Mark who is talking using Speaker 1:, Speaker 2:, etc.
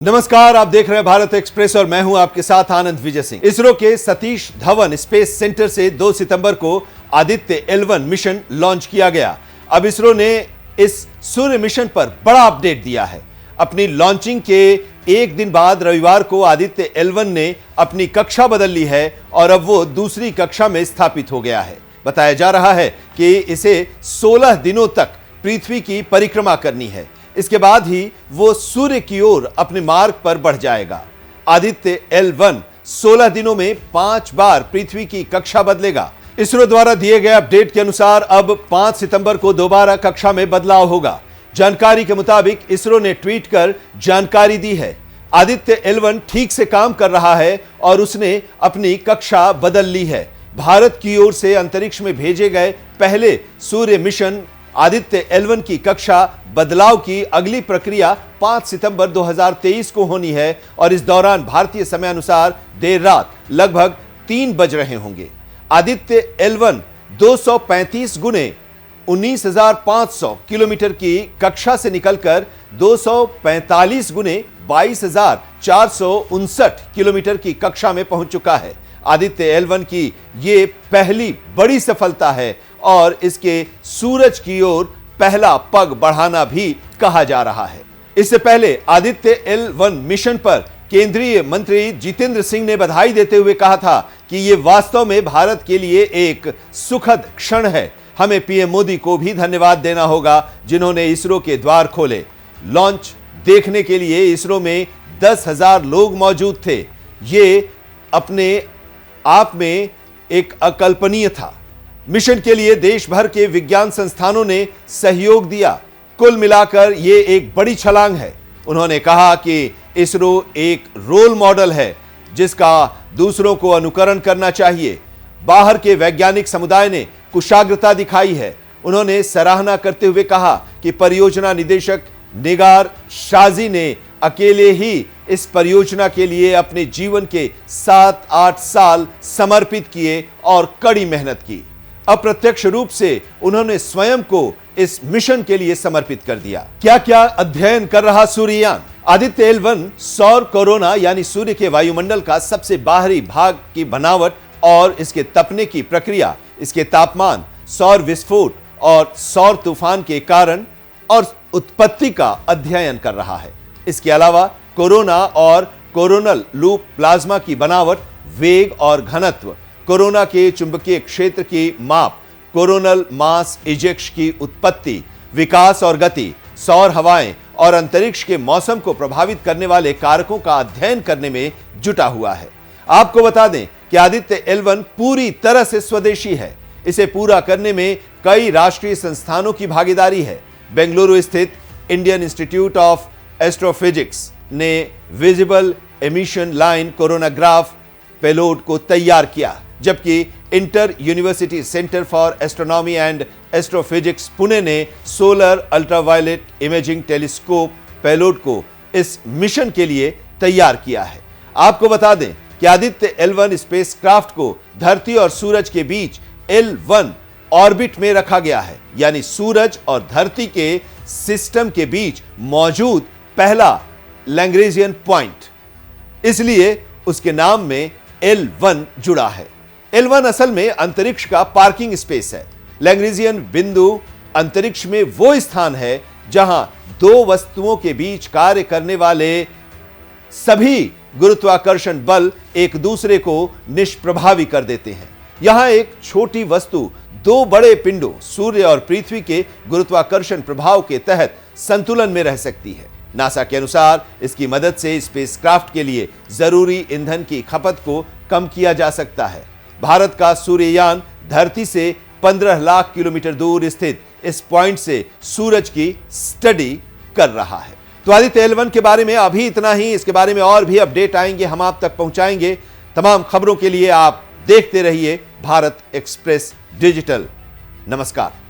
Speaker 1: नमस्कार, आप देख रहे हैं भारत एक्सप्रेस और मैं हूं आपके साथ आनंद विजय सिंह। इसरो के सतीश धवन स्पेस सेंटर से 2 सितंबर को आदित्य L1 मिशन लॉन्च किया गया। अब इसरो ने इस सूर्य मिशन पर बड़ा अपडेट दिया है। अपनी लॉन्चिंग के एक दिन बाद रविवार को आदित्य L1 ने अपनी कक्षा बदल ली है और अब वो दूसरी कक्षा में स्थापित हो गया है। बताया जा रहा है कि इसे 16 दिनों तक पृथ्वी की परिक्रमा करनी है। इसके बाद ही वो सूर्य की ओर अपने मार्ग पर बढ़ जाएगा। आदित्य L1 16 दिनों में 5 बार पृथ्वी की कक्षा बदलेगा। इसरो द्वारा दिए गए अपडेट के अनुसार अब 5 सितंबर को दोबारा कक्षा में बदलाव होगा। जानकारी के मुताबिक इसरो ने ट्वीट कर जानकारी दी है। आदित्य L1 ठीक से काम कर रहा है और उसने अपनी कक्षा बदल ली है। भारत की ओर से अंतरिक्ष में भेजे गए पहले सूर्य मिशन आदित्य L1 की कक्षा बदलाव की अगली प्रक्रिया 5 सितंबर 2023 को होनी है और इस दौरान भारतीय समय अनुसार देर रात लगभग 3 बज रहे होंगे। आदित्य L1 235 गुने 19,500 किलोमीटर की कक्षा से निकलकर 245 गुने 22,459 किलोमीटर की कक्षा में पहुंच चुका है। आदित्य L1 की ये पहली बड़ी सफलता है और इसके सूरज की ओर पहला पग बढ़ाना भी कहा जा रहा है। इससे पहले आदित्य L1 मिशन पर केंद्रीय मंत्री जितेंद्र सिंह ने बधाई देते हुए कहा था कि यह वास्तव में भारत के लिए एक सुखद क्षण है। हमें पीएम मोदी को भी धन्यवाद देना होगा जिन्होंने इसरो के द्वार खोले। लॉन्च देखने के लिए इसरो में 10,000 लोग मौजूद थे। ये अपने आप में एक अकल्पनीय था। मिशन के लिए देश भर के विज्ञान संस्थानों ने सहयोग दिया। कुल मिलाकर यह एक बड़ी छलांग है। उन्होंने कहा कि इसरो एक रोल मॉडल है जिसका दूसरों को अनुकरण करना चाहिए। बाहर के वैज्ञानिक समुदाय ने कुशाग्रता दिखाई है। उन्होंने सराहना करते हुए कहा कि परियोजना निदेशक निगार शाजी ने अकेले ही इस परियोजना के लिए अपने जीवन के 7-8 साल समर्पित किए और कड़ी मेहनत की। अप्रत्यक्ष रूप से उन्होंने स्वयं को इस मिशन के लिए समर्पित कर दिया। क्या क्या अध्ययन कर रहा सूर्ययान? आदित्य L1 सौर कोरोना यानी सूर्य के वायुमंडल का सबसे बाहरी भाग की बनावट और इसके तपने की प्रक्रिया, इसके तापमान, सौर विस्फोट और सौर तूफान के कारण और उत्पत्ति का अध्ययन कर रहा है। इसके अलावा कोरोना और कोरोनल लूप प्लाज्मा की बनावट, वेग और घनत्व, कोरोना के चुंबकीय क्षेत्र की माप, कोरोनल मास इजेक्श की उत्पत्ति, विकास और गति, सौर हवाएं और अंतरिक्ष के मौसम को प्रभावित करने वाले कारकों का अध्ययन करने में जुटा हुआ है। आपको बता दें कि आदित्य L1 पूरी तरह से स्वदेशी है। इसे पूरा करने में कई राष्ट्रीय संस्थानों की भागीदारी है। बेंगलुरु स्थित इंडियन इंस्टीट्यूट ऑफ एस्ट्रोफिजिक्स ने visible emission line coronagraph payload को तैयार किया, जबकि Inter University Centre for Astronomy and Astrophysics Pune ने solar ultraviolet imaging telescope payload को इस मिशन के लिए तैयार किया है। आपको बता दें कि आदित्य L1 स्पेसक्राफ्ट को धरती और सूरज के बीच L1 ऑर्बिट में रखा गया है, यानी सूरज और धरती के सिस्टम के बीच मौजूद पहला लैग्रेंजियन पॉइंट, इसलिए उसके नाम में L1 जुड़ा है। L1 असल में अंतरिक्ष का पार्किंग स्पेस है। लैग्रेंजियन बिंदु अंतरिक्ष में वो स्थान है जहां दो वस्तुओं के बीच कार्य करने वाले सभी गुरुत्वाकर्षण बल एक दूसरे को निष्प्रभावी कर देते हैं। यहां एक छोटी वस्तु दो बड़े पिंडों सूर्य और पृथ्वी के गुरुत्वाकर्षण प्रभाव के तहत संतुलन में रह सकती है। नासा के अनुसार इसकी मदद से स्पेसक्राफ्ट के लिए जरूरी ईंधन की खपत को कम किया जा सकता है। भारत का सूर्ययान धरती से 15 लाख किलोमीटर दूर स्थित इस पॉइंट से सूरज की स्टडी कर रहा है। तो आदित्य L1 के बारे में अभी इतना ही। इसके बारे में और भी अपडेट आएंगे, हम आप तक पहुंचाएंगे। तमाम खबरों के लिए आप देखते रहिए भारत एक्सप्रेस डिजिटल। नमस्कार।